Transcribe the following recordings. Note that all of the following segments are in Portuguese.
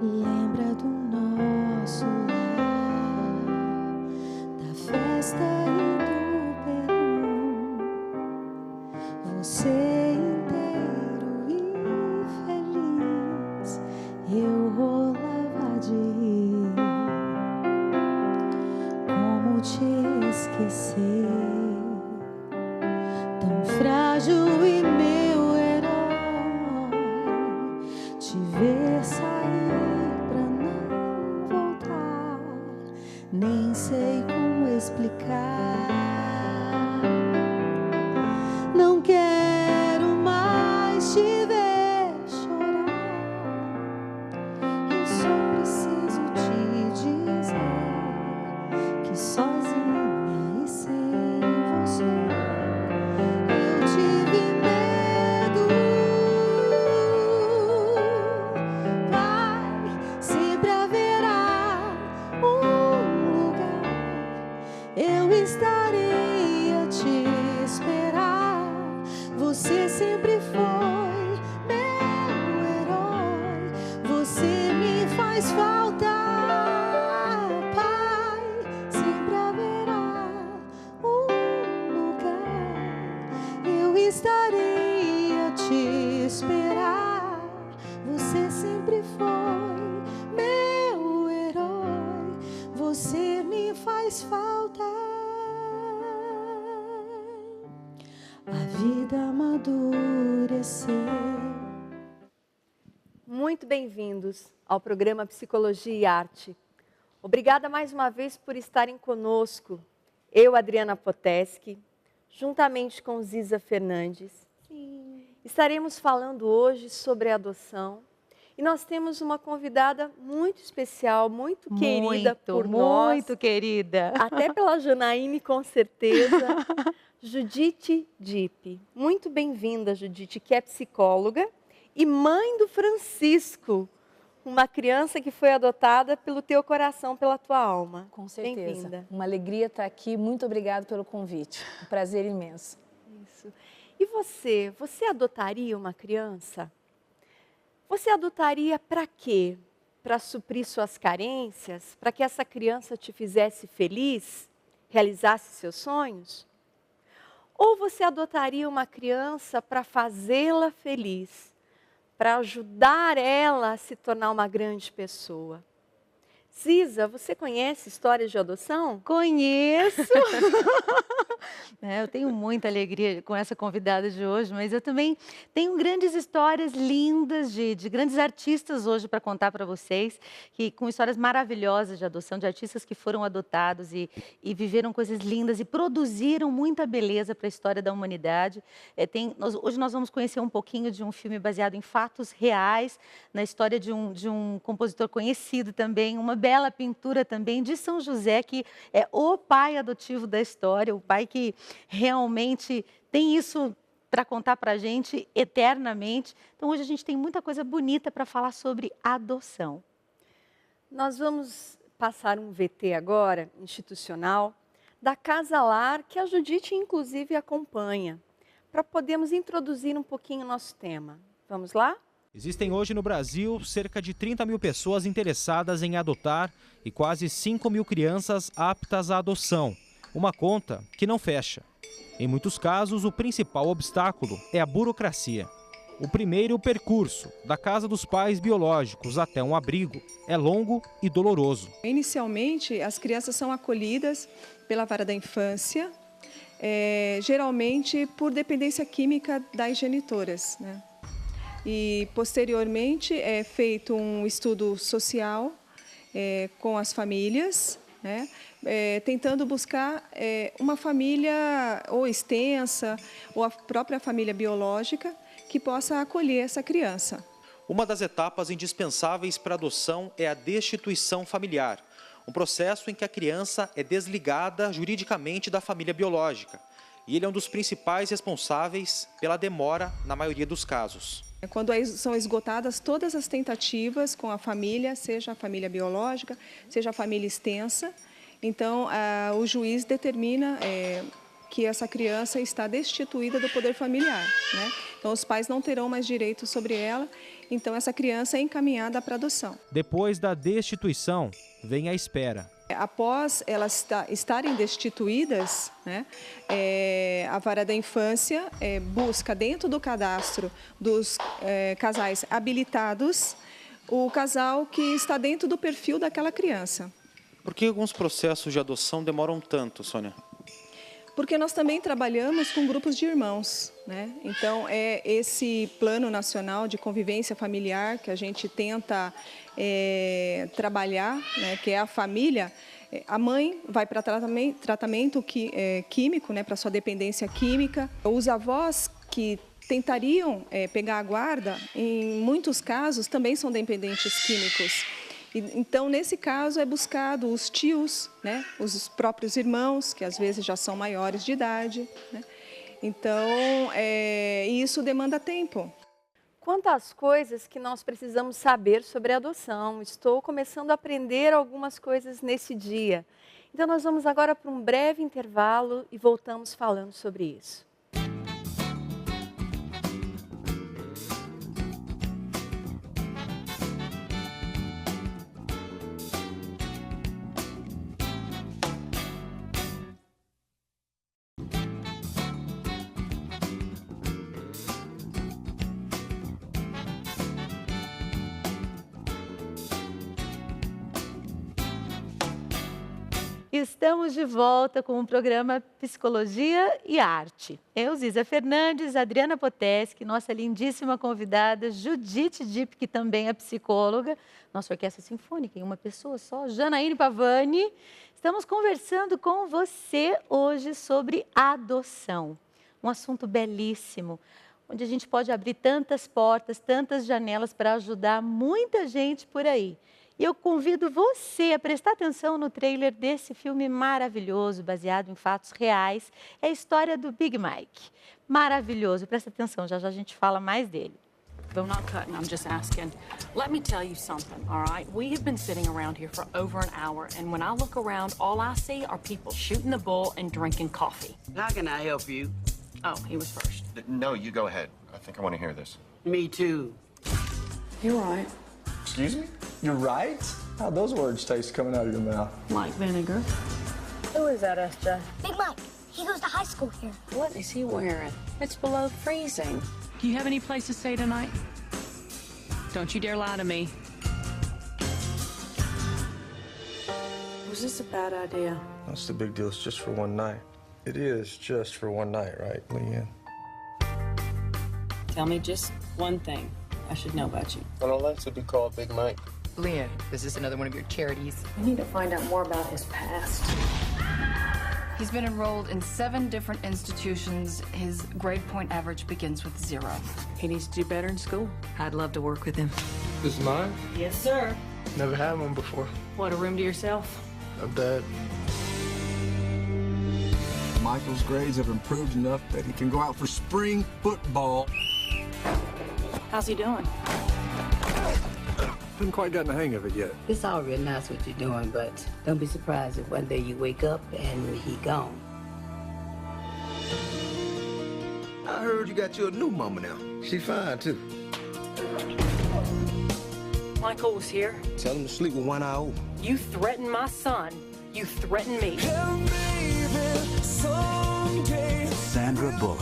Lembra do nosso lar, da festa e do perdão. Você inteiro e feliz, eu rolava de rir. Como te esquecer? Tão frágil e meu herói, te ver sair pra não voltar, nem sei como explicar. Não quero mais te ver chorar, eu só preciso te dizer que sozinha e sem você eu tive medo. Vai, sempre haverá um lugar, eu estarei a te esperar. Você sempre foi meu herói, você me faz falta. Pai, sempre haverá um lugar, eu estarei a te esperar. Você sempre foi meu herói, você me faz falta. A vida amadureceu. Muito bem-vindos ao programa Psicologia e Arte. Obrigada mais uma vez por estarem conosco. Eu, Adriana Poteschi, juntamente com Ziza Fernandes. Estaremos falando hoje sobre adoção. E nós temos uma convidada muito especial, muito querida por nós. Muito querida. Até pela Janaíne, com certeza. Judite Dipp. Muito bem-vinda, Judite, que é psicóloga e mãe do Francisco, uma criança que foi adotada pelo teu coração, pela tua alma. Com certeza. Bem-vinda. Uma alegria estar aqui. Muito obrigada pelo convite. Um prazer imenso. Isso. E você adotaria uma criança? Você adotaria para quê? Para suprir suas carências? Para que essa criança te fizesse feliz? Realizasse seus sonhos? Ou você adotaria uma criança para fazê-la feliz? Para ajudar ela a se tornar uma grande pessoa? Ziza, você conhece histórias de adoção? Conheço! Eu tenho muita alegria com essa convidada de hoje, mas eu também tenho grandes histórias lindas de grandes artistas hoje para contar para vocês, com histórias maravilhosas de adoção, de artistas que foram adotados e viveram coisas lindas e produziram muita beleza para a história da humanidade. Hoje nós vamos conhecer um pouquinho de um filme baseado em fatos reais, na história de um compositor conhecido também, uma bela pintura também de São José, que é o pai adotivo da história, o pai que realmente tem isso para contar para a gente eternamente. Então hoje a gente tem muita coisa bonita para falar sobre adoção. Nós vamos passar um VT agora, institucional, da Casa Lar, que a Judite inclusive acompanha, para podermos introduzir um pouquinho o nosso tema. Vamos lá? Existem hoje no Brasil cerca de 30 mil pessoas interessadas em adotar e quase 5 mil crianças aptas à adoção. Uma conta que não fecha. Em muitos casos, o principal obstáculo é a burocracia. O primeiro percurso, da casa dos pais biológicos até um abrigo, é longo e doloroso. Inicialmente, as crianças são acolhidas pela vara da infância, geralmente por dependência química das genitoras, né? E, posteriormente, é feito um estudo social com as famílias, né? Tentando buscar uma família ou extensa, ou a própria família biológica, que possa acolher essa criança. Uma das etapas indispensáveis para a adoção é a destituição familiar, um processo em que a criança é desligada juridicamente da família biológica. E ele é um dos principais responsáveis pela demora na maioria dos casos. Quando são esgotadas todas as tentativas com a família, seja a família biológica, seja a família extensa, então o juiz determina que essa criança está destituída do poder familiar, né? Então os pais não terão mais direito sobre ela então essa criança é encaminhada para adoção. Depois da destituição, vem a espera. Após elas estarem destituídas, né, a Vara da Infância busca dentro do cadastro dos casais habilitados o casal que está dentro do perfil daquela criança. Por que alguns processos de adoção demoram tanto, Sônia? Porque nós também trabalhamos com grupos de irmãos, né? Então, é esse plano nacional de convivência familiar que a gente tenta trabalhar, né? Que é a família. A mãe vai para tratamento químico, né? Para sua dependência química. Os avós que tentariam pegar a guarda, em muitos casos, também são dependentes químicos. Então, nesse caso, é buscado os tios, né, os próprios irmãos, que às vezes já são maiores de idade, né? Então, isso demanda tempo. Quantas coisas que nós precisamos saber sobre a adoção. Estou começando a aprender algumas coisas nesse dia. Então, nós vamos agora para um breve intervalo e voltamos falando sobre isso. Estamos de volta com o programa Psicologia e Arte. Eu, Ziza Fernandes, Adriana Poteschi, nossa lindíssima convidada, Judite Dipp, que também é psicóloga, nossa orquestra sinfônica em uma pessoa só, Janaíne Pavani. Estamos conversando com você hoje sobre adoção, um assunto belíssimo, onde a gente pode abrir tantas portas, tantas janelas para ajudar muita gente por aí. E eu convido você a prestar atenção no trailer desse filme maravilhoso, baseado em fatos reais. É a história do Big Mike. Maravilhoso, presta atenção, já já a gente fala mais dele. I'm not cutting, I'm just asking. Let me tell you something, all right? We have been sitting around here for over an hour, and when I look around, all I see are people shooting the bull and drinking coffee. How can I help you? Oh, he was first. No, you go ahead. I think I want to hear this. Me too. You're right. Excuse me? You're right? How'd those words taste coming out of your mouth? Like vinegar. Who is that, SJ? Big Mike. He goes to high school here. What is he wearing? It's below freezing. Do you have any place to stay tonight? Don't you dare lie to me. Was this a bad idea? What's the big deal? It's just for one night. It is just for one night, right, Leanne? Tell me just one thing I should know about you. On a lights would be called Big Mike. Leanne, is this another one of your charities? I need to find out more about his past. He's been enrolled in 7 different institutions. His grade point average begins with 0. He needs to do better in school. I'd love to work with him. This is mine? Yes, sir. Never had one before. What, a room to yourself? A bed. Michael's grades have improved enough that he can go out for spring football. How's he doing? Haven't quite gotten the hang of it yet. It's all real nice what you're doing, but don't be surprised if one day you wake up and he gone. I heard you got you a new mama now. She fine, too. Michael was here. Tell him to sleep with one eye open. You threatened my son. You threatened me. Sandra Bullock.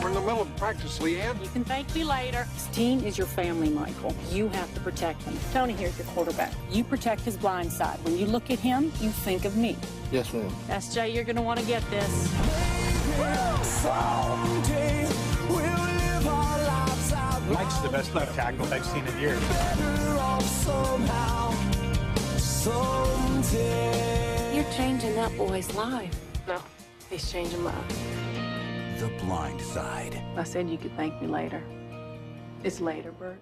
We're in the middle of practice, Leanne. You can thank me later. This team is your family, Michael. You have to protect him. Tony here's your quarterback. You protect his blind side. When you look at him, you think of me. Yes, ma'am. SJ, you're going to want to get this. Mike's the best left tackle I've seen in years. You're changing that boy's life. No, he's changing mine. The Blind Side. I said you could thank me later. It's later, Bert.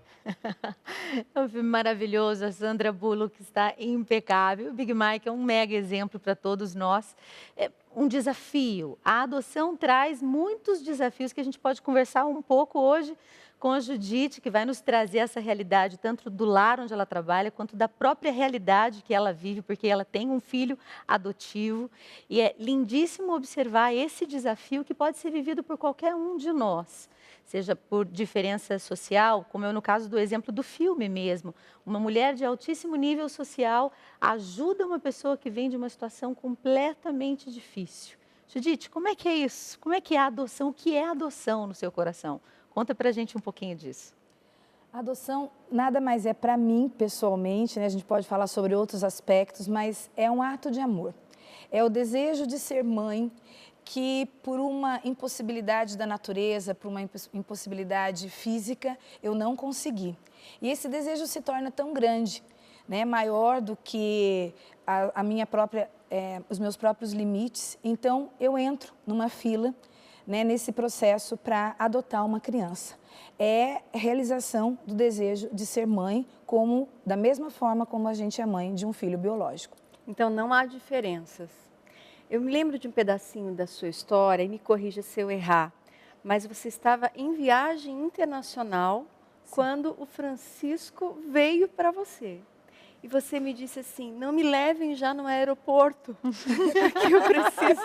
É um filme maravilhoso, a Sandra Bullock está impecável. O Big Mike é um mega exemplo para todos nós. É um desafio. A adoção traz muitos desafios que a gente pode conversar um pouco hoje com a Judite, que vai nos trazer essa realidade, tanto do lar onde ela trabalha, quanto da própria realidade que ela vive, porque ela tem um filho adotivo. E é lindíssimo observar esse desafio que pode ser vivido por qualquer um de nós. seja por diferença social, como é no caso do exemplo do filme mesmo. Uma mulher de altíssimo nível social ajuda uma pessoa que vem de uma situação completamente difícil. Judite, como é que é isso? Como é que é a adoção? O que é a adoção no seu coração? Conta pra gente um pouquinho disso. A adoção nada mais é para mim, pessoalmente, né? A gente pode falar sobre outros aspectos, mas é um ato de amor. É o desejo de ser mãe, que por uma impossibilidade da natureza, por uma impossibilidade física, eu não consegui. E esse desejo se torna tão grande, né, maior do que a minha própria, os meus próprios limites. Então, eu entro numa fila, né, nesse processo para adotar uma criança. É a realização do desejo de ser mãe, da mesma forma como a gente é mãe de um filho biológico. Então, não há diferenças. Eu me lembro de um pedacinho da sua história, e me corrija se eu errar, mas você estava em viagem internacional quando o Francisco veio para você. E você me disse assim, não me levem já no aeroporto, que eu preciso,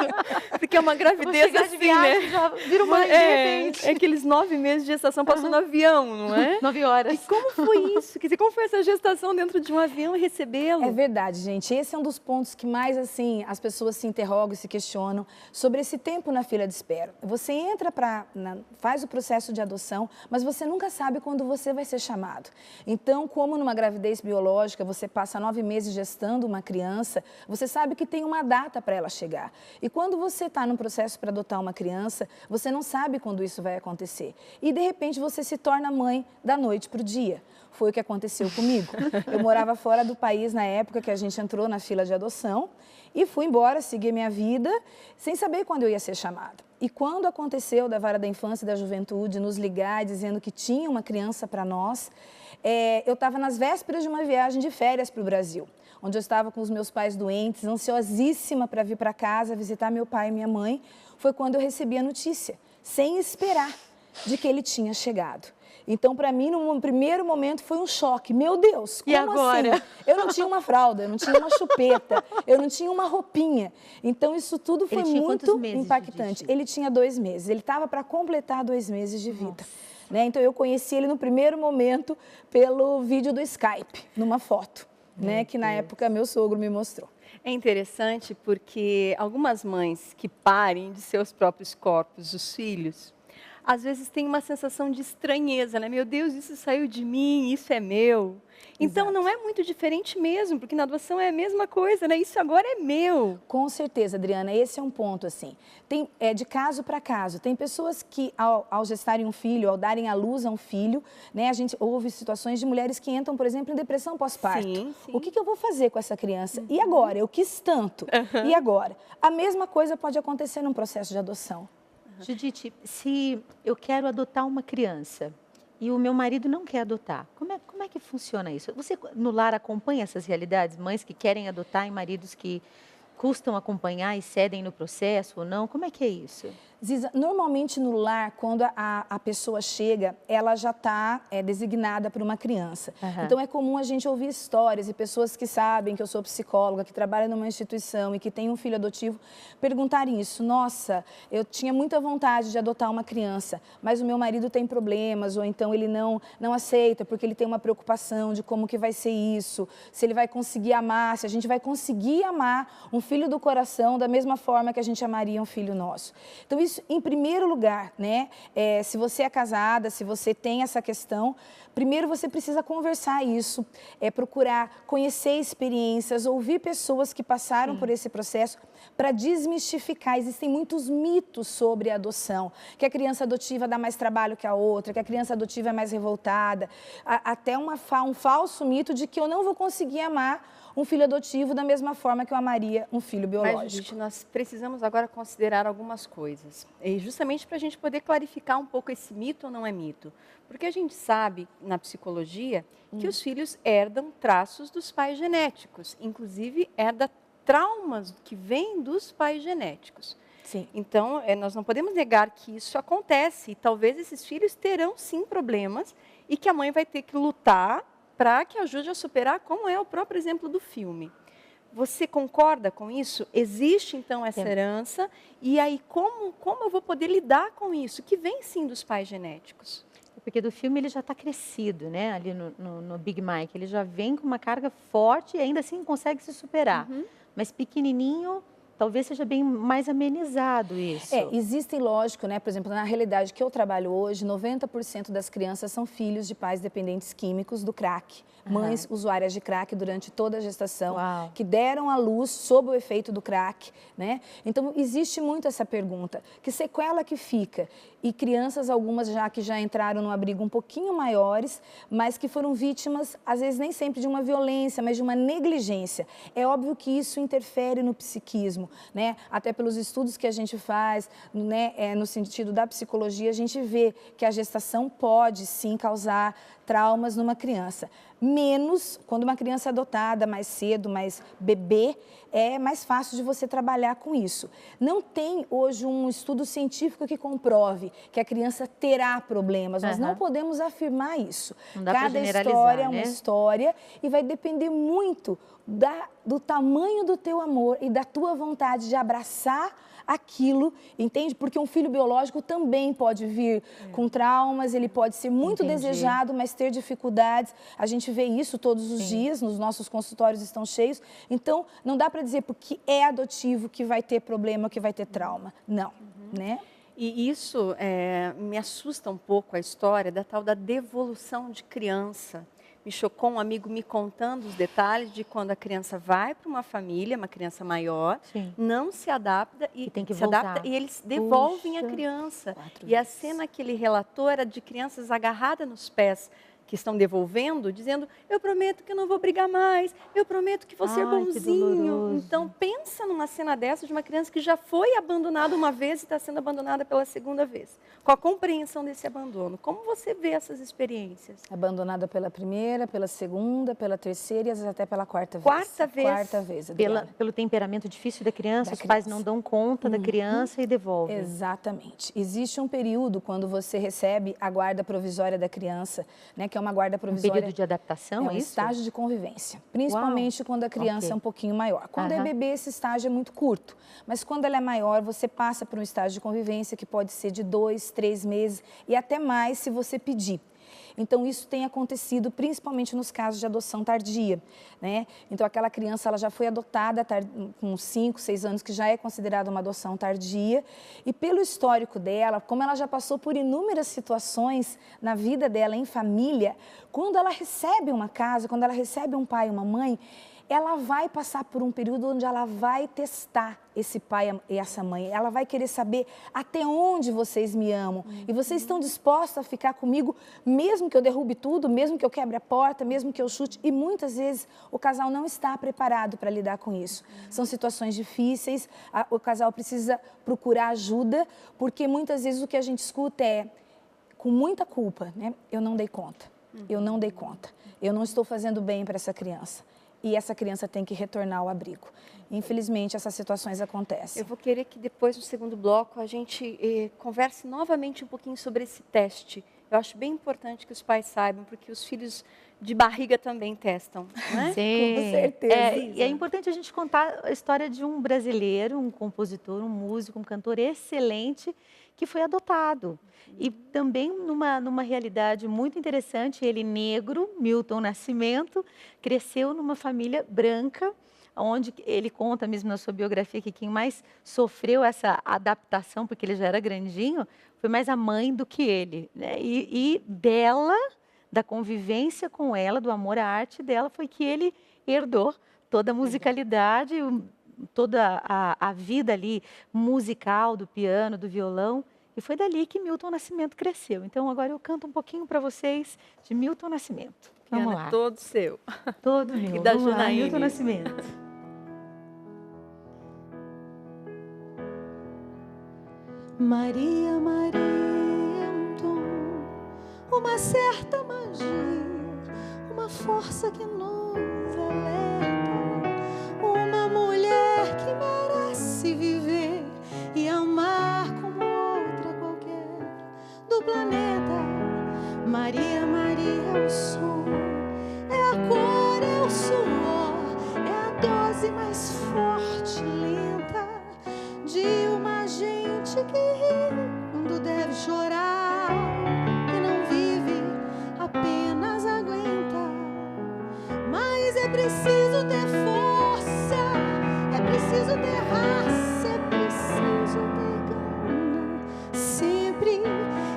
porque é uma gravidez assim, viagem, né? Já vira uma de repente. É aqueles 9 meses de gestação passou no avião, não é? 9 horas. E como foi isso? Quer dizer, como foi essa gestação dentro de um avião e recebê-lo? É verdade, gente. Esse é um dos pontos que mais, assim, as pessoas se interrogam e se questionam sobre esse tempo na fila de espera. Você entra faz o processo de adoção, mas você nunca sabe quando você vai ser chamado. Então, como numa gravidez biológica, você passa 9 meses gestando uma criança, você sabe que tem uma data para ela chegar. E quando você está num processo para adotar uma criança, você não sabe quando isso vai acontecer. E, de repente, você se torna mãe da noite para o dia. Foi o que aconteceu comigo. Eu morava fora do país na época que a gente entrou na fila de adoção e fui embora, segui minha vida, sem saber quando eu ia ser chamada. E quando aconteceu da Vara da Infância e da Juventude nos ligar dizendo que tinha uma criança para nós, eu estava nas vésperas de uma viagem de férias para o Brasil, onde eu estava com os meus pais doentes, ansiosíssima para vir para casa, visitar meu pai e minha mãe. Foi quando eu recebi a notícia, sem esperar, de que ele tinha chegado. Então, para mim, no primeiro momento, foi um choque. Meu Deus, como e agora? assim? Eu não tinha uma fralda, eu não tinha uma chupeta, eu não tinha uma roupinha. Então, isso tudo foi muito impactante. Ele tinha 2 meses, ele estava para completar 2 meses de vida. Né? Então, eu conheci ele no primeiro momento pelo vídeo do Skype, numa foto, né? Que na época meu sogro me mostrou. É interessante porque algumas mães que parem de seus próprios corpos, os filhos, às vezes tem uma sensação de estranheza, né? Meu Deus, isso saiu de mim, isso é meu. Então, não é muito diferente mesmo, porque na adoção é a mesma coisa, né? Isso agora é meu. Com certeza, Adriana, esse é um ponto, assim. É de caso para caso. Tem pessoas que, ao gestarem um filho, ao darem à luz a um filho, né? A gente ouve situações de mulheres que entram, por exemplo, em depressão pós-parto. Sim. O que eu vou fazer com essa criança? E agora? Eu quis tanto. E agora? A mesma coisa pode acontecer num processo de adoção. Judite, se eu quero adotar uma criança e o meu marido não quer adotar, como é que funciona isso? Você no lar acompanha essas realidades? Mães que querem adotar e maridos que custam acompanhar e cedem no processo ou não? Como é que é isso? Ziza, normalmente no lar, quando a pessoa chega, ela já está designada para uma criança. Então, é comum a gente ouvir histórias e pessoas que sabem que eu sou psicóloga, que trabalham numa instituição e que têm um filho adotivo, perguntarem isso. Nossa, eu tinha muita vontade de adotar uma criança, mas o meu marido tem problemas, ou então ele não aceita, porque ele tem uma preocupação de como que vai ser isso, se ele vai conseguir amar, se a gente vai conseguir amar um filho do coração da mesma forma que a gente amaria um filho nosso. Então, isso, em primeiro lugar, né? Se você é casada, se você tem essa questão, primeiro você precisa conversar isso, procurar conhecer experiências, ouvir pessoas que passaram por esse processo para desmistificar. Existem muitos mitos sobre a adoção, que a criança adotiva dá mais trabalho que a outra, que a criança adotiva é mais revoltada, até um falso mito de que eu não vou conseguir amar um filho adotivo da mesma forma que eu amaria um filho biológico. Mas, gente, nós precisamos agora considerar algumas coisas, e justamente para a gente poder clarificar um pouco esse mito ou não é mito. Porque a gente sabe, na psicologia, que os filhos herdam traços dos pais genéticos, inclusive herda traumas que vêm dos pais genéticos. Sim. Então, nós não podemos negar que isso acontece, e talvez esses filhos terão sim problemas, e que a mãe vai ter que lutar para que ajude a superar, como é o próprio exemplo do filme. Você concorda com isso? Existe, então, essa herança. E aí, como eu vou poder lidar com isso? Que vem, sim, dos pais genéticos. Porque do filme ele já está crescido, né? Ali no Big Mike. Ele já vem com uma carga forte e ainda assim consegue se superar. Mas pequenininho, talvez seja bem mais amenizado isso. Existem, lógico, né? Por exemplo, na realidade que eu trabalho hoje, 90% das crianças são filhos de pais dependentes químicos do crack. Mães usuárias de crack durante toda a gestação, que deram à luz sob o efeito do crack, né? Então, existe muito essa pergunta. Que sequela que fica? E crianças, algumas que já entraram num abrigo um pouquinho maiores, mas que foram vítimas, às vezes nem sempre de uma violência, mas de uma negligência. É óbvio que isso interfere no psiquismo, né? Até pelos estudos que a gente faz, né? No sentido da psicologia, a gente vê que a gestação pode, sim, causar traumas numa criança. Menos quando uma criança é adotada mais cedo, mais bebê, é mais fácil de você trabalhar com isso. Não tem hoje um estudo científico que comprove que a criança terá problemas. Nós não podemos afirmar isso. Não dá pra generalizar, história é uma né? história e vai depender muito do tamanho do teu amor e da tua vontade de abraçar aquilo, entende? Porque um filho biológico também pode vir com traumas, ele pode ser muito desejado, mas ter dificuldades. A gente vê isso todos os dias, nos nossos consultórios estão cheios. Então, não dá para dizer porque é adotivo que vai ter problema, que vai ter trauma. Não, né? E isso me assusta um pouco, a história da tal da devolução de criança. Me chocou um amigo me contando os detalhes de quando a criança vai para uma família, uma criança maior, não se adapta e tem que se adapta e eles devolvem a criança. E a cena que ele relatou era de crianças agarradas nos pés que estão devolvendo, dizendo, eu prometo que eu não vou brigar mais, eu prometo que vou ser bonzinho. Então, pensa numa cena dessa de uma criança que já foi abandonada uma vez e está sendo abandonada pela segunda vez. Com a compreensão desse abandono, como você vê essas experiências? Abandonada pela primeira, pela segunda, pela terceira e às vezes até pela quarta vez. Quarta vez, pelo temperamento difícil da criança, os pais não dão conta da criança e devolvem. Exatamente. Existe um período quando você recebe a guarda provisória da criança, né, que é uma guarda provisória. Um período de adaptação, é um estágio de convivência, principalmente quando a criança é um pouquinho maior. Quando é bebê, esse estágio é muito curto, mas quando ela é maior, você passa por um estágio de convivência que pode ser de 2, 3 meses e até mais se você pedir. Então, isso tem acontecido principalmente nos casos de adoção tardia, né? Então, aquela criança ela já foi adotada com 5, 6 anos, que já é considerada uma adoção tardia. E pelo histórico dela, como ela já passou por inúmeras situações na vida dela, em família, quando ela recebe uma casa, quando ela recebe um pai e uma mãe, ela vai passar por um período onde ela vai testar esse pai e essa mãe. Ela vai querer saber até onde vocês me amam. E vocês estão dispostos a ficar comigo, mesmo que eu derrube tudo, mesmo que eu quebre a porta, mesmo que eu chute. E muitas vezes o casal não está preparado para lidar com isso. São situações difíceis, o casal precisa procurar ajuda, porque muitas vezes o que a gente escuta é, com muita culpa, né? Eu não dei conta, eu não dei conta, eu não estou fazendo bem para essa criança. E essa criança tem que retornar ao abrigo. Infelizmente, essas situações acontecem. Eu vou querer que depois, no segundo bloco, a gente converse novamente um pouquinho sobre esse teste. Eu acho bem importante que os pais saibam, porque os filhos de barriga também testam, não é? Sim. Com certeza. E é importante a gente contar a história de um brasileiro, um compositor, um músico, um cantor excelente, que foi adotado. E também numa realidade muito interessante, ele negro, Milton Nascimento, cresceu numa família branca, onde ele conta mesmo na sua biografia que quem mais sofreu essa adaptação, porque ele já era grandinho, foi mais a mãe do que ele, né? E dela, da convivência com ela, do amor à arte dela, foi que ele herdou toda a musicalidade, toda a vida ali musical do piano, do violão. E foi dali que Milton Nascimento cresceu. Então, agora eu canto um pouquinho para vocês de Milton Nascimento. Vamos lá. Todo seu. Todo meu. E da Vamos lá, Janaíne. Milton Nascimento. Maria, Maria, um dom, uma certa magia, uma força que nos alerta, uma mulher que merece viver e amar como outra qualquer do planeta. Maria, Maria é o som, é a cor, é o suor, é a dose dose mais forte, lenta, de uma gente que ri quando deve chorar, que não vive, apenas aguenta. Mas é preciso ter força, é preciso ter raça, é preciso ter gana. Sempre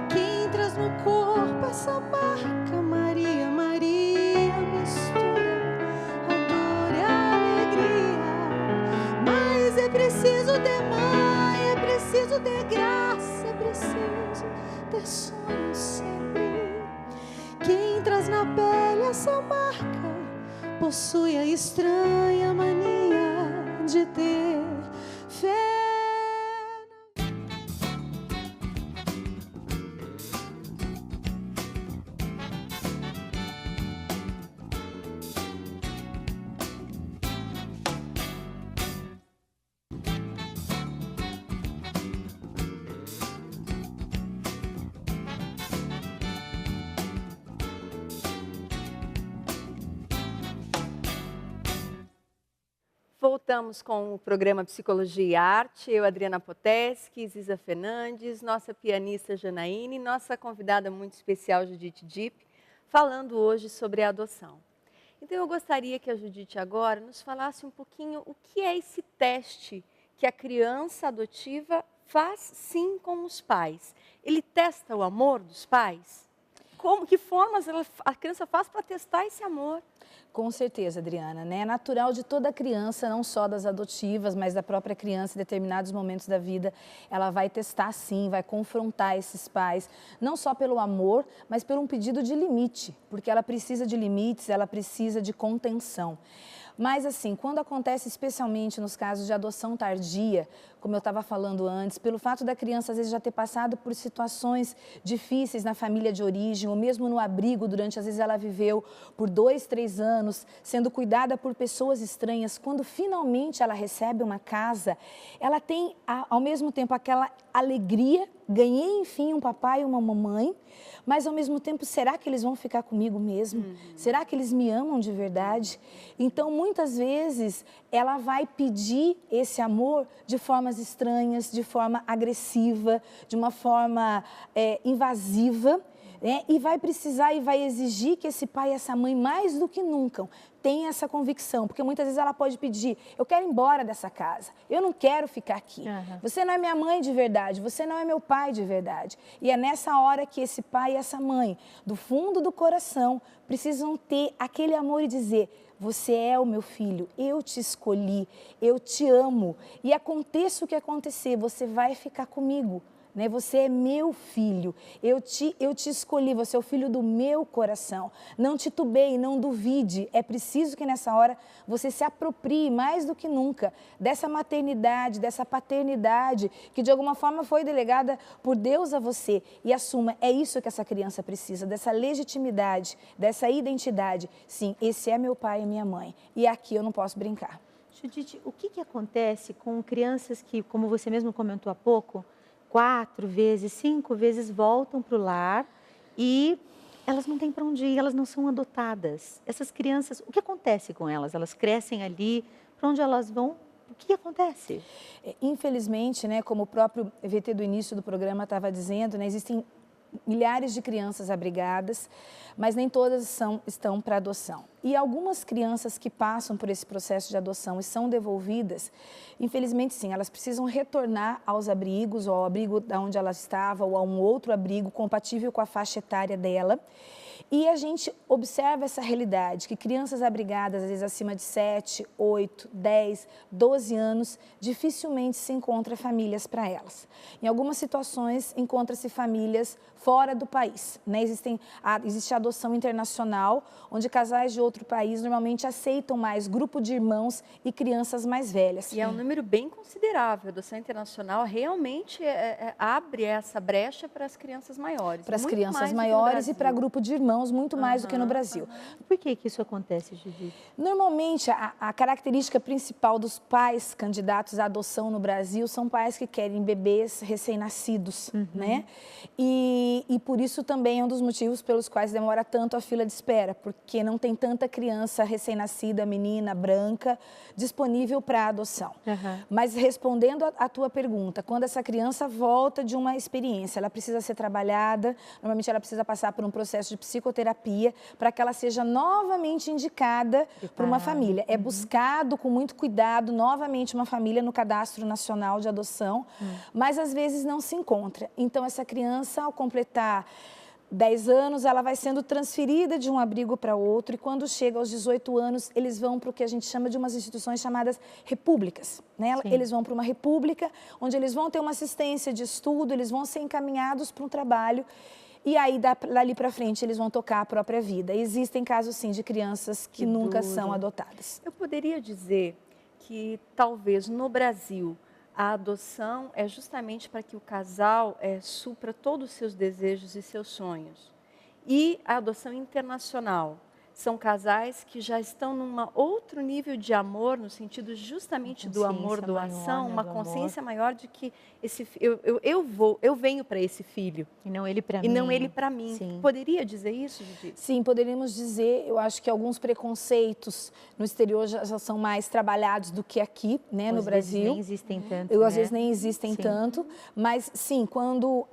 que entras no corpo essa marca, Maria, Maria, mistura a dor e a alegria. Mas é preciso ter mãe, é preciso ter graça, é preciso ter sonho sempre. Que entras na pele essa marca possui a estranha mania de ter fé. Voltamos com o programa Psicologia e Arte. Eu, Adriana Poteschi, Ziza Fernandes, nossa pianista Janaíne, nossa convidada muito especial, Judite Dipp, falando hoje sobre a adoção. Então, eu gostaria que a Judite agora nos falasse um pouquinho o que é esse teste que a criança adotiva faz, sim, com os pais. Ele testa o amor dos pais? Que formas a criança faz para testar esse amor? Com certeza, Adriana, né? É natural de toda criança, não só das adotivas, mas da própria criança, em determinados momentos da vida, ela vai testar sim, vai confrontar esses pais, não só pelo amor, mas por um pedido de limite, porque ela precisa de limites, ela precisa de contenção. Mas assim, quando acontece especialmente nos casos de adoção tardia, como eu estava falando antes, pelo fato da criança às vezes já ter passado por situações difíceis na família de origem, ou mesmo no abrigo, às vezes ela viveu por 2, 3 anos, sendo cuidada por pessoas estranhas, quando finalmente ela recebe uma casa, ela tem ao mesmo tempo aquela alegria, ganhei enfim um papai e uma mamãe, mas ao mesmo tempo, será que eles vão ficar comigo mesmo? Será que eles me amam de verdade? Então, muitas vezes, ela vai pedir esse amor de formas estranhas, de forma agressiva, de uma forma invasiva, né? E vai precisar e vai exigir que esse pai e essa mãe, mais do que nunca, tenha essa convicção, porque muitas vezes ela pode pedir, eu quero ir embora dessa casa, eu não quero ficar aqui, você não é minha mãe de verdade, você não é meu pai de verdade. E é nessa hora que esse pai e essa mãe, do fundo do coração, precisam ter aquele amor e dizer, você é o meu filho, eu te escolhi, eu te amo, e aconteça o que acontecer, você vai ficar comigo. Né? Você é meu filho, eu te escolhi, você é o filho do meu coração. Não titubeie, não duvide, é preciso que nessa hora você se aproprie mais do que nunca dessa maternidade, dessa paternidade, que de alguma forma foi delegada por Deus a você e assuma, é isso que essa criança precisa, dessa legitimidade, dessa identidade. Sim, esse é meu pai e minha mãe e aqui eu não posso brincar. Judite, o que acontece com crianças que, como você mesmo comentou há pouco, 4 vezes, 5 vezes voltam para o lar e elas não têm para onde ir, elas não são adotadas. Essas crianças, o que acontece com elas? Elas crescem ali, para onde elas vão? O que acontece? Infelizmente, né, como o próprio VT do início do programa estava dizendo, né, existem milhares de crianças abrigadas, mas nem todas estão para adoção. E algumas crianças que passam por esse processo de adoção e são devolvidas, infelizmente sim, elas precisam retornar aos abrigos, ou ao abrigo de onde ela estava, ou a um outro abrigo compatível com a faixa etária dela. E a gente observa essa realidade, que crianças abrigadas, às vezes acima de 7, 8, 10, 12 anos, dificilmente se encontra famílias para elas. Em algumas situações, encontra-se famílias fora do país, né? Existe a adoção internacional, onde casais de outro país normalmente aceitam mais grupo de irmãos e crianças mais velhas. E é um número bem considerável. A adoção internacional realmente abre essa brecha para as crianças maiores. Para as crianças maiores e para grupo de irmãos irmãos, muito mais do que no Brasil. Por que isso acontece, Judite? Normalmente, a característica principal dos pais candidatos à adoção no Brasil são pais que querem bebês recém-nascidos, né? E por isso também é um dos motivos pelos quais demora tanto a fila de espera, porque não tem tanta criança recém-nascida, menina, branca, disponível para adoção. Mas respondendo a tua pergunta, quando essa criança volta de uma experiência, ela precisa ser trabalhada, normalmente ela precisa passar por um processo de psicoterapia para que ela seja novamente indicada para uma família. É buscado com muito cuidado novamente uma família no Cadastro Nacional de Adoção, mas às vezes não se encontra. Então essa criança, ao completar 10 anos, ela vai sendo transferida de um abrigo para outro e quando chega aos 18 anos, eles vão para o que a gente chama de umas instituições chamadas repúblicas, né? Eles vão para uma república, onde eles vão ter uma assistência de estudo, eles vão ser encaminhados para um trabalho e aí, dali para frente, eles vão tocar a própria vida. Existem casos, sim, de crianças que nunca são adotadas. Eu poderia dizer que, talvez, no Brasil, a adoção é justamente para que o casal supra todos os seus desejos e seus sonhos. E a adoção internacional são casais que já estão num outro nível de amor, no sentido justamente do amor-doação, uma consciência maior de que eu venho para esse filho. E não ele para mim. E não ele para mim. Sim. Poderia dizer isso, Judite? Sim, poderíamos dizer. Eu acho que alguns preconceitos no exterior já são mais trabalhados do que aqui, né, no Brasil. Nem existem tanto, Às vezes nem existem tanto. Mas, sim, quando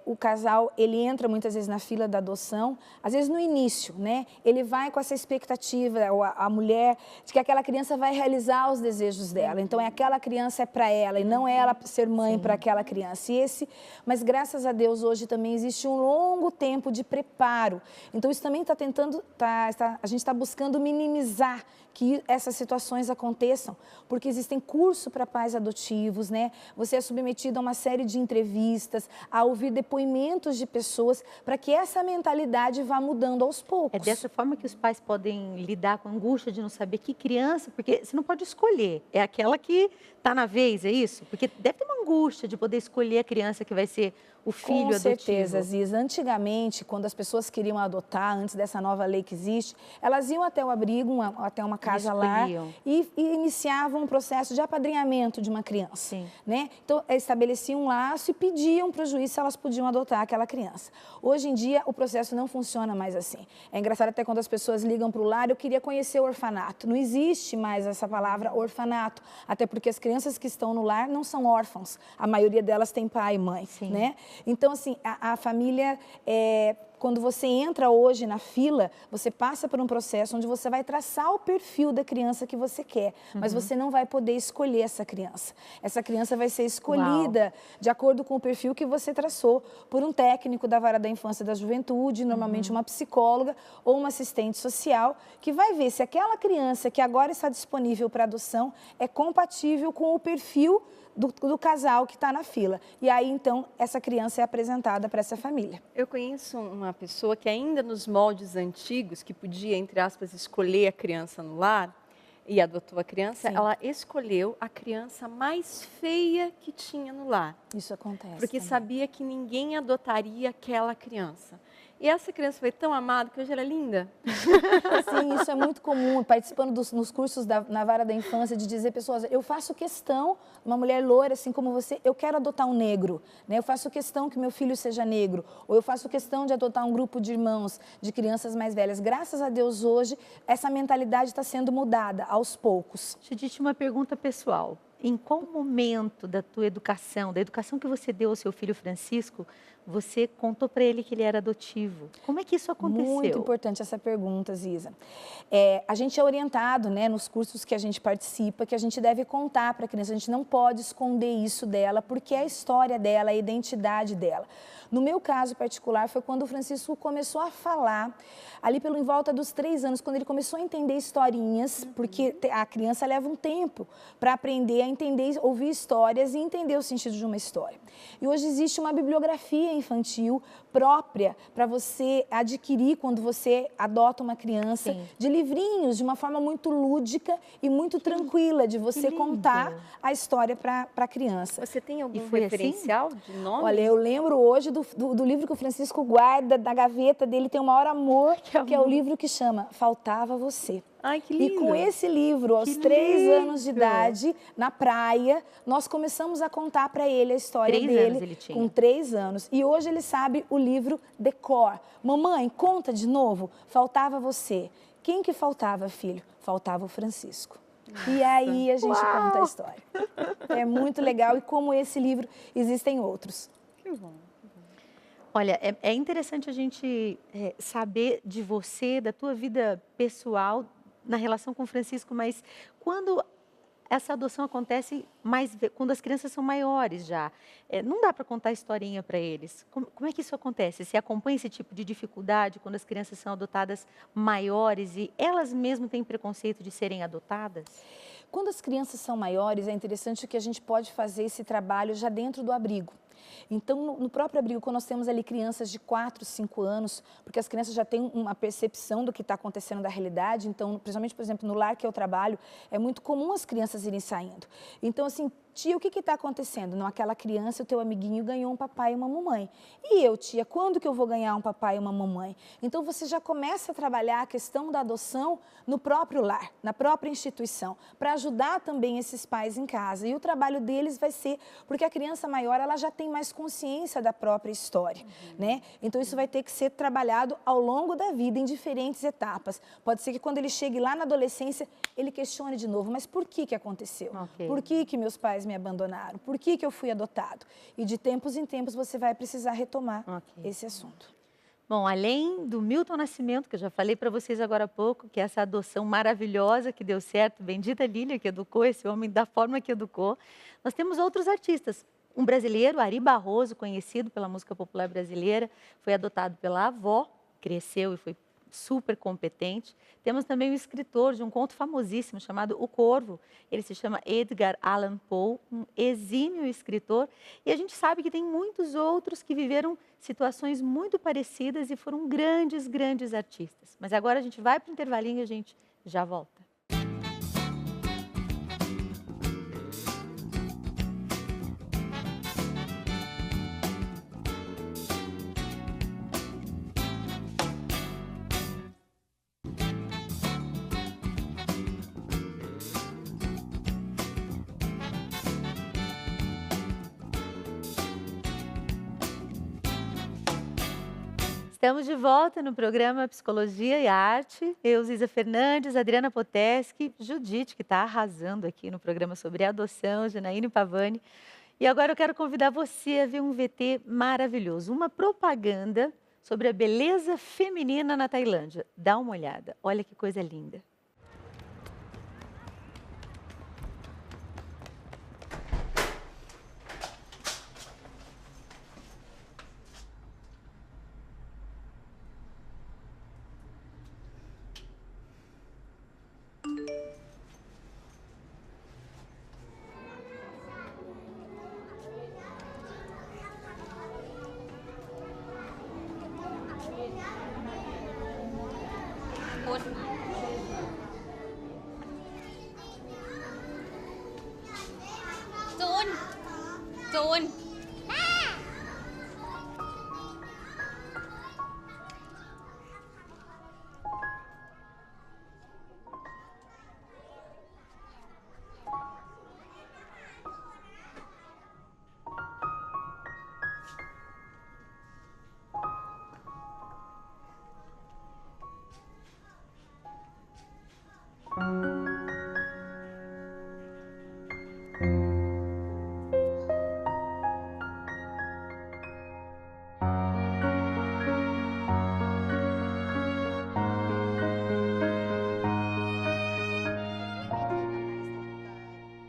o casal ele entra muitas vezes na fila da adoção, às vezes no início, né, ele vai com essa expectativa, a mulher, de que aquela criança vai realizar os desejos dela. Então, aquela criança é para ela e não ela ser mãe para aquela criança. Mas graças a Deus, hoje também existe um longo tempo de preparo. Então, isso também a gente está buscando minimizar que essas situações aconteçam, porque existem cursos para pais adotivos, né? Você é submetido a uma série de entrevistas, a ouvir depoimentos de pessoas, para que essa mentalidade vá mudando aos poucos. É dessa forma que os pais podem lidar com a angústia de não saber que criança, porque você não pode escolher, é aquela que está na vez, é isso? Porque deve ter uma angústia de poder escolher a criança que vai ser o filho adotivo. Com certeza, Ziza. Antigamente, quando as pessoas queriam adotar, antes dessa nova lei que existe, elas iam até o abrigo, até uma casa lá e iniciavam um processo de apadrinhamento de uma criança. Né? Então, estabeleciam um laço e pediam para o juiz se elas podiam adotar aquela criança. Hoje em dia, o processo não funciona mais assim. É engraçado até quando as pessoas ligam para o lar, eu queria conhecer o orfanato. Não existe mais essa palavra orfanato, até porque as crianças que estão no lar não são órfãos. A maioria delas tem pai e mãe, né? Então, assim, a família, quando você entra hoje na fila, você passa por um processo onde você vai traçar o perfil da criança que você quer, mas você não vai poder escolher essa criança. Essa criança vai ser escolhida de acordo com o perfil que você traçou por um técnico da Vara da Infância e da Juventude, normalmente uma psicóloga ou uma assistente social, que vai ver se aquela criança que agora está disponível para adoção é compatível com o perfil do casal que está na fila. E aí, então, essa criança é apresentada para essa família. Eu conheço uma pessoa que ainda nos moldes antigos, que podia, entre aspas, escolher a criança no lar, e adotou a criança, ela escolheu a criança mais feia que tinha no lar. Isso acontece. Porque sabia que ninguém adotaria aquela criança. E essa criança foi tão amada que hoje ela é linda. Sim, isso é muito comum, participando nos cursos na Vara da Infância, de dizer, pessoas, eu faço questão, uma mulher loira assim como você, eu quero adotar um negro, né? Eu faço questão que meu filho seja negro, ou eu faço questão de adotar um grupo de irmãos, de crianças mais velhas. Graças a Deus, hoje, essa mentalidade está sendo mudada aos poucos. Judite, uma pergunta pessoal. Em qual momento da tua educação, da educação que você deu ao seu filho Francisco, você contou para ele que ele era adotivo? Como é que isso aconteceu? Muito importante essa pergunta, Ziza. A gente é orientado, né, nos cursos que a gente participa, que a gente deve contar para a criança. A gente não pode esconder isso dela, porque é a história dela, a identidade dela. No meu caso particular, foi quando o Francisco começou a falar, ali em volta dos 3 anos, quando ele começou a entender historinhas, porque a criança leva um tempo para aprender a entender, ouvir histórias e entender o sentido de uma história. E hoje existe uma bibliografia infantil própria para você adquirir quando você adota uma criança, de livrinhos, de uma forma muito lúdica e muito tranquila de você contar a história para a criança. Você tem algum referencial de nome? Olha, eu lembro hoje do livro que o Francisco guarda da gaveta dele, tem o maior amor, que é o livro que chama Faltava Você. Ai, que lindo. E com esse livro, aos 3 anos de idade, na praia, nós começamos a contar para ele a história dele, com 3 anos. E hoje ele sabe o livro de cor. Mamãe, conta de novo, faltava você. Quem que faltava, filho? Faltava o Francisco. E aí a gente conta a história. É muito legal e como esse livro, existem outros. Que bom. Olha, é interessante a gente saber de você, da tua vida pessoal, na relação com o Francisco, mas quando essa adoção acontece quando as crianças são maiores já, não dá para contar historinha para eles. Como é que isso acontece? Você acompanha esse tipo de dificuldade quando as crianças são adotadas maiores e elas mesmas têm preconceito de serem adotadas? Quando as crianças são maiores, é interessante que a gente pode fazer esse trabalho já dentro do abrigo. Então, no próprio abrigo, quando nós temos ali crianças de 4, 5 anos, porque as crianças já têm uma percepção do que está acontecendo da realidade, então, principalmente, por exemplo, no lar que eu trabalho, é muito comum as crianças irem saindo. Então, assim, tia, o que está acontecendo? Não, aquela criança, o teu amiguinho ganhou um papai e uma mamãe. E eu, tia, quando que eu vou ganhar um papai e uma mamãe? Então, você já começa a trabalhar a questão da adoção no próprio lar, na própria instituição, para ajudar também esses pais em casa. E o trabalho deles vai ser, porque a criança maior, ela já tem mais consciência da própria história, né? Então, isso vai ter que ser trabalhado ao longo da vida, em diferentes etapas. Pode ser que quando ele chegue lá na adolescência, ele questione de novo, mas por que aconteceu? Por que meus pais me abandonaram? Por que eu fui adotado? E de tempos em tempos você vai precisar retomar esse assunto. Bom, além do Milton Nascimento, que eu já falei para vocês agora há pouco, que é essa adoção maravilhosa que deu certo, bendita Lília que educou esse homem da forma que educou, nós temos outros artistas. Um brasileiro, Ari Barroso, conhecido pela música popular brasileira, foi adotado pela avó, cresceu e foi super competente. Temos também o escritor de um conto famosíssimo chamado O Corvo. Ele se chama Edgar Allan Poe, um exímio escritor. E a gente sabe que tem muitos outros que viveram situações muito parecidas e foram grandes, grandes artistas. Mas agora a gente vai para o intervalinho e a gente já volta. Estamos de volta no programa Psicologia e Arte. Eu, Ziza Fernandes, Adriana Poteski, Judite, que está arrasando aqui no programa sobre adoção, Janaíne Pavani. E agora eu quero convidar você a ver um VT maravilhoso, uma propaganda sobre a beleza feminina na Tailândia. Dá uma olhada, olha que coisa linda.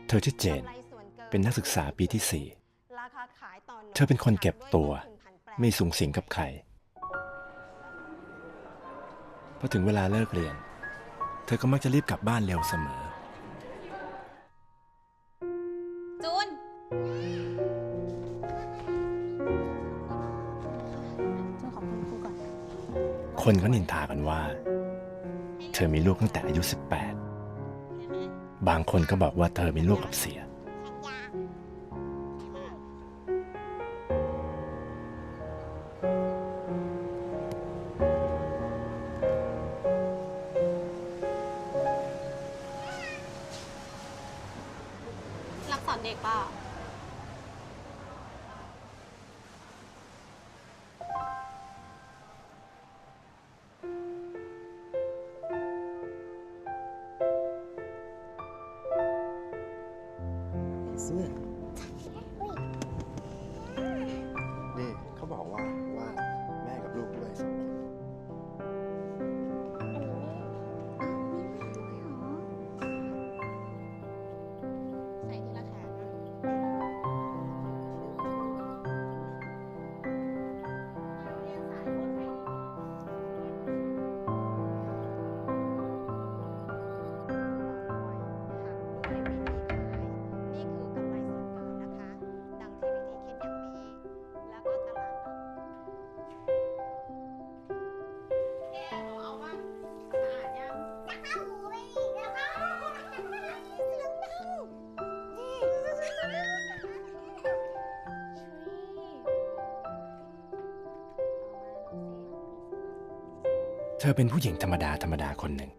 เธอชื่อเจนเป็นนักศึกษาปีที่ 4 เธอเป็นคนเก็บตัวไม่สุงสิงกับใครพอถึงเวลาเลิกเรียนเธอก็มักจะรีบกลับบ้านเร็วเสมอจูน คนก็นินทากันว่าเธอมีลูกตั้งแต่อายุ18บางคนก็บอกว่าเธอมีลูกกับเสียรับสอนเด็กป่ะนี่เขาบอกว่าแม่กับลูกด้วย2 คนใส่ทีละแขนนะเธอเป็นผู้หญิงธรรมดาคนหนึ่ง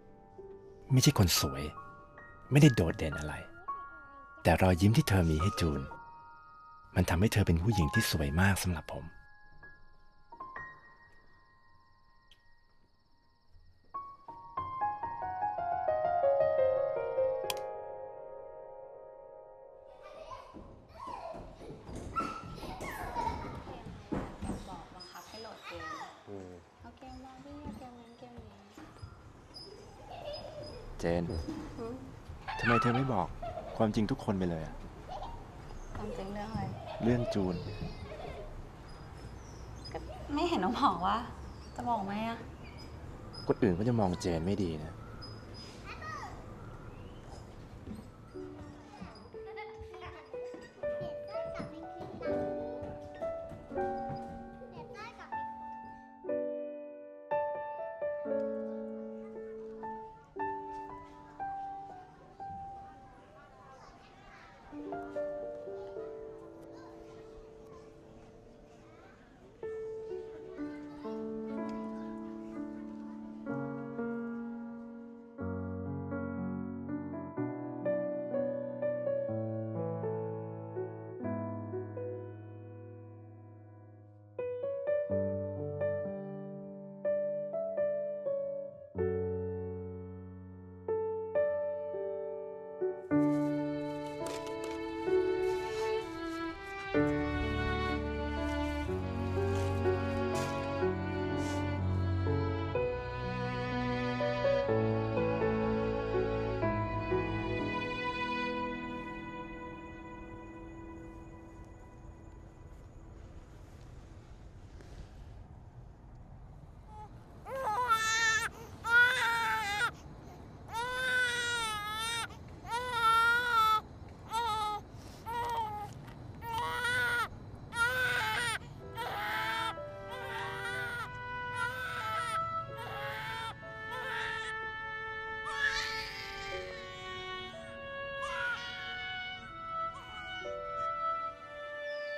ไม่ใช่คนสวยไม่ได้โดดเด่นอะไรแต่รอยยิ้มที่เธอมีให้จูนมันทำให้เธอเป็นผู้หญิงที่สวยมากสำหรับผมบอกบังคับให้โหลดเกมเอาเกมบาร์บี้เอาเกมนั้นเกมนี้ เจนทำไมเธอไม่บอกความจริงทุกคนไปเลยอะ ความจริงเรื่องอะไร เรื่องจูน ก็ไม่เห็นน้องบอกว่าจะบอกไหมอะ คนอื่นก็จะมองเจนไม่ดีนะ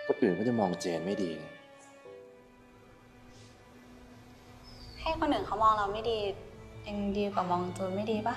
คนอื่นก็จะมองเจนไม่ดีนะ ให้คนอื่นเขามองเราไม่ดียังดีกว่ามองจูนไม่ดีปะ พ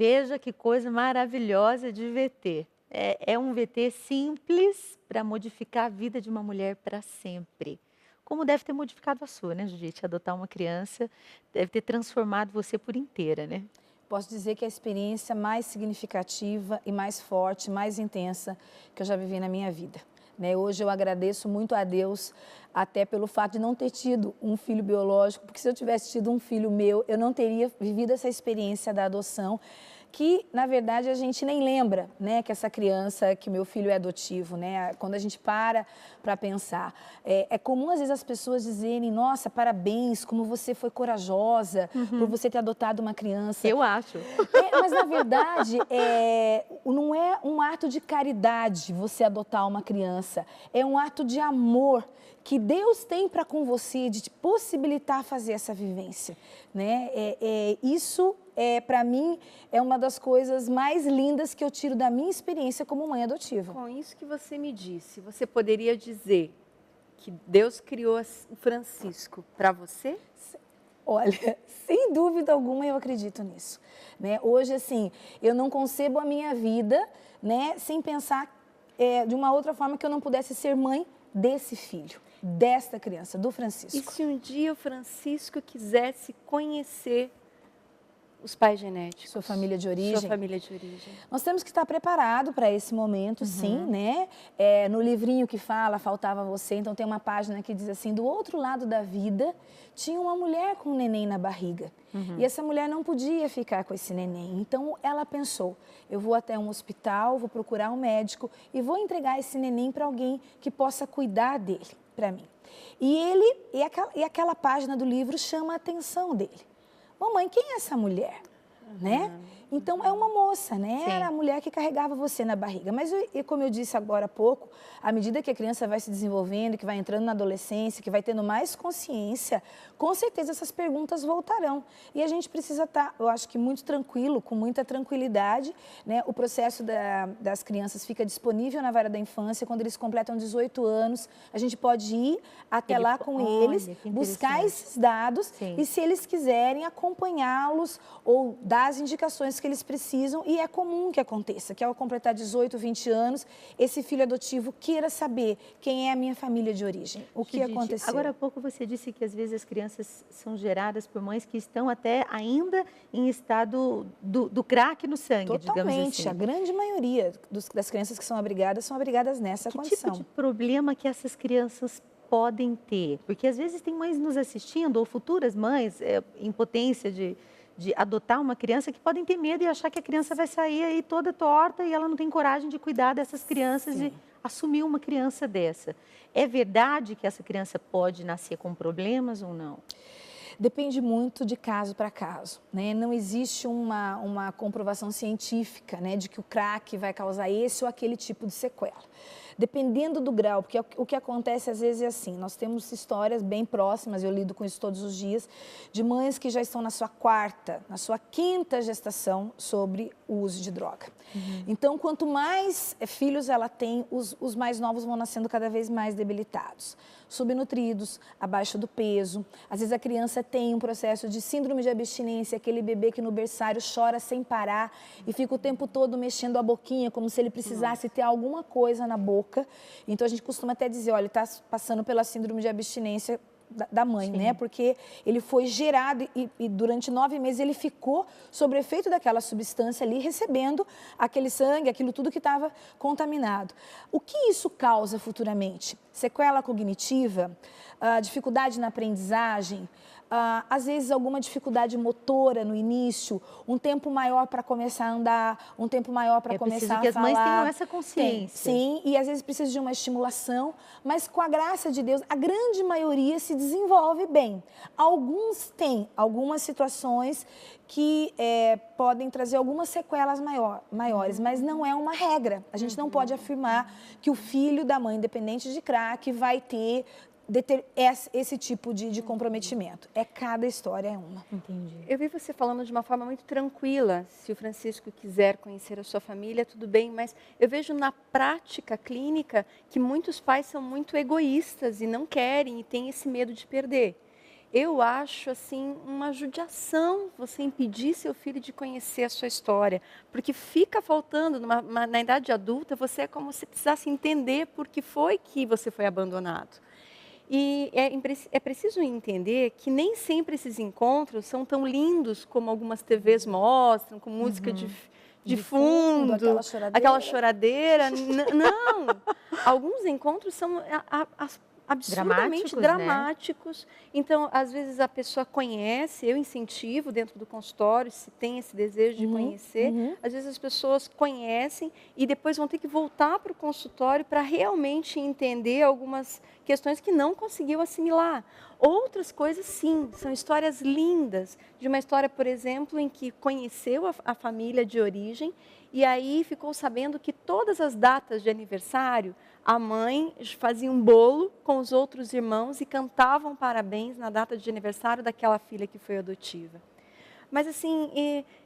Veja que coisa maravilhosa de VT. É um VT simples para modificar a vida de uma mulher para sempre. Como deve ter modificado a sua, né, Judite? Adotar uma criança deve ter transformado você por inteira, né? Posso dizer que é a experiência mais significativa e mais forte, mais intensa que eu já vivi na minha vida. Né? Hoje eu agradeço muito a Deus, até pelo fato de não ter tido um filho biológico, porque se eu tivesse tido um filho meu, eu não teria vivido essa experiência da adoção, que, na verdade, a gente nem lembra, né, que essa criança, que meu filho é adotivo, né? Quando a gente para pensar. É comum, às vezes, as pessoas dizerem, nossa, parabéns, como você foi corajosa por você ter adotado uma criança. Eu acho. Mas, na verdade, não é um ato de caridade você adotar uma criança, é um ato de amor que Deus tem para com você, de te possibilitar fazer essa vivência, né? Isso, para mim, é uma das coisas mais lindas que eu tiro da minha experiência como mãe adotiva. Com isso que você me disse, você poderia dizer que Deus criou o Francisco para você? Olha, sem dúvida alguma eu acredito nisso. Né? Hoje, assim, eu não concebo a minha vida, né, sem pensar de uma outra forma que eu não pudesse ser mãe desse filho, desta criança, do Francisco. E se um dia o Francisco quisesse conhecer os pais genéticos? Sua família de origem? Sua família de origem. Nós temos que estar preparado para esse momento, sim, né? No livrinho que fala, faltava você, então tem uma página que diz assim, do outro lado da vida, tinha uma mulher com um neném na barriga. E essa mulher não podia ficar com esse neném. Então, ela pensou, eu vou até um hospital, vou procurar um médico e vou entregar esse neném para alguém que possa cuidar dele, para mim. E aquela página do livro chama a atenção dele. Mamãe, quem é essa mulher? Né? Então, é uma moça, né? Sim. Era a mulher que carregava você na barriga. Mas, como eu disse agora há pouco, à medida que a criança vai se desenvolvendo, que vai entrando na adolescência, que vai tendo mais consciência, com certeza essas perguntas voltarão. E a gente precisa estar, eu acho que muito tranquilo, com muita tranquilidade, né? O processo das crianças fica disponível na vara da infância. Quando eles completam 18 anos, a gente pode ir até lá com eles, buscar esses dados. Sim. E, se eles quiserem, acompanhá-los ou dar as indicações que eles precisam, e é comum que aconteça, que ao completar 18, 20 anos, esse filho adotivo queira saber quem é a minha família de origem, o que aconteceu. Agora há pouco você disse que às vezes as crianças são geradas por mães que estão até ainda em estado do crack no sangue, digamos assim. Totalmente, a grande maioria das crianças que são abrigadas nessa condição. Que tipo de problema que essas crianças podem ter? Porque às vezes tem mães nos assistindo, ou futuras mães, em potência de adotar uma criança, que podem ter medo e achar que a criança vai sair aí toda torta e ela não tem coragem de cuidar dessas crianças, de assumir uma criança dessa. É verdade que essa criança pode nascer com problemas ou não? Depende muito de caso para caso, né? Não existe uma comprovação científica, né, de que o crack vai causar esse ou aquele tipo de sequela. Dependendo do grau, porque o que acontece às vezes é assim, nós temos histórias bem próximas, eu lido com isso todos os dias, de mães que já estão na sua quarta, na sua quinta gestação sobre o uso de droga. Então, quanto mais filhos ela tem, os mais novos vão nascendo cada vez mais debilitados, subnutridos, abaixo do peso. Às vezes a criança tem um processo de síndrome de abstinência, aquele bebê que no berçário chora sem parar e fica o tempo todo mexendo a boquinha, como se ele precisasse ter alguma coisa na boca. Então, a gente costuma até dizer, olha, ele está passando pela síndrome de abstinência da mãe, né? Porque ele foi gerado e durante 9 meses ele ficou sob efeito daquela substância ali, recebendo aquele sangue, aquilo tudo que estava contaminado. O que isso causa futuramente? Sequela cognitiva, dificuldade na aprendizagem, às vezes alguma dificuldade motora no início, um tempo maior para começar a andar, um tempo maior para começar a falar. É preciso que as mães tenham essa consciência. Sim, e às vezes precisa de uma estimulação, mas com a graça de Deus, a grande maioria se desenvolve bem. Alguns têm algumas situações que podem trazer algumas sequelas maiores, mas não é uma regra. A gente não pode afirmar que o filho da mãe independente de crack vai ter esse tipo de comprometimento. Cada história é uma. Entendi. Eu vi você falando de uma forma muito tranquila. Se o Francisco quiser conhecer a sua família, tudo bem, mas eu vejo na prática clínica que muitos pais são muito egoístas e não querem e têm esse medo de perder. eu acho assim uma judiação você impedir seu filho de conhecer a sua história, porque fica faltando na idade adulta, você é como se precisasse entender por que foi que você foi abandonado. E é preciso entender que nem sempre esses encontros são tão lindos como algumas TVs mostram, com música de fundo, aquela choradeira. Não, alguns encontros são absurdamente dramáticos. Né? Então, às vezes a pessoa conhece, eu incentivo dentro do consultório, se tem esse desejo de conhecer, às vezes as pessoas conhecem e depois vão ter que voltar para o consultório para realmente entender algumas questões que não conseguiu assimilar. Outras coisas, sim, são histórias lindas, de uma história, por exemplo, em que conheceu a família de origem e aí ficou sabendo que todas as datas de aniversário, a mãe fazia um bolo com os outros irmãos e cantavam parabéns na data de aniversário daquela filha que foi adotiva. Mas, assim,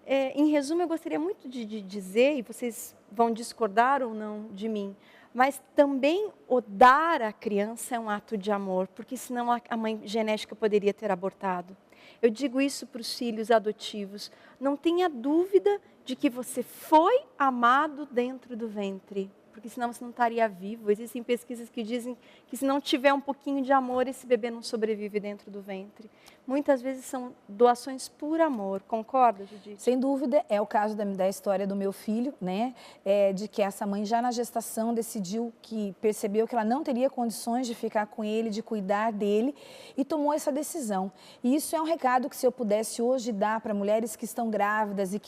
em resumo, eu gostaria muito de dizer, e vocês vão discordar ou não de mim, mas também o dar à criança é um ato de amor, porque senão a mãe genética poderia ter abortado. Eu digo isso para os filhos adotivos, não tenha dúvida de que você foi amado dentro do ventre, porque senão você não estaria vivo. Existem pesquisas que dizem que se não tiver um pouquinho de amor, esse bebê não sobrevive dentro do ventre. Muitas vezes são doações por amor. Concorda, Judite? Sem dúvida, é o caso da história do meu filho, né? De que essa mãe já na gestação percebeu que ela não teria condições de ficar com ele, de cuidar dele e tomou essa decisão. E isso é um recado que se eu pudesse hoje dar para mulheres que estão grávidas e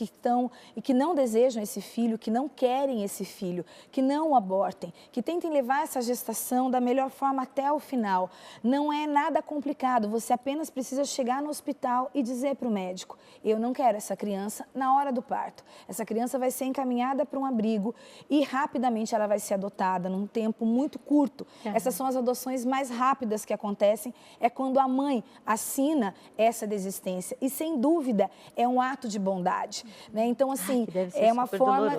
que não desejam esse filho, que não querem esse filho, que não o abortem, que tentem levar essa gestação da melhor forma até o final. Não é nada complicado, você apenas precisa chegar no hospital e dizer para o médico: eu não quero essa criança na hora do parto. Essa criança vai ser encaminhada para um abrigo e rapidamente ela vai ser adotada num tempo muito curto. Essas são as adoções mais rápidas que acontecem, é quando a mãe assina essa desistência. E sem dúvida é um ato de bondade, né? Então, assim, é uma forma,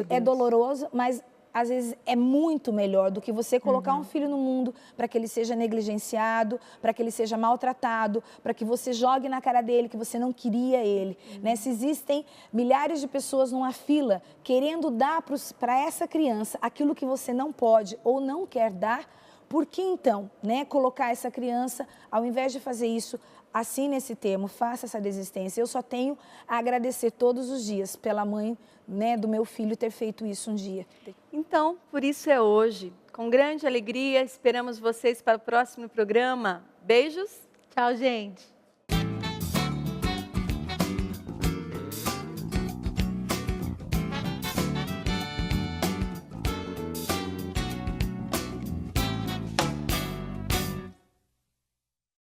é doloroso, mas às vezes é muito melhor do que você colocar um filho no mundo para que ele seja negligenciado, para que ele seja maltratado, para que você jogue na cara dele que você não queria ele. Né? Se existem milhares de pessoas numa fila querendo dar para essa criança aquilo que você não pode ou não quer dar, por que então, né, colocar essa criança, ao invés de fazer isso, assine esse termo, faça essa desistência. Eu só tenho a agradecer todos os dias pela mãe, né, do meu filho ter feito isso um dia. Então, por isso é hoje. Com grande alegria, esperamos vocês para o próximo programa. Beijos. Tchau, gente.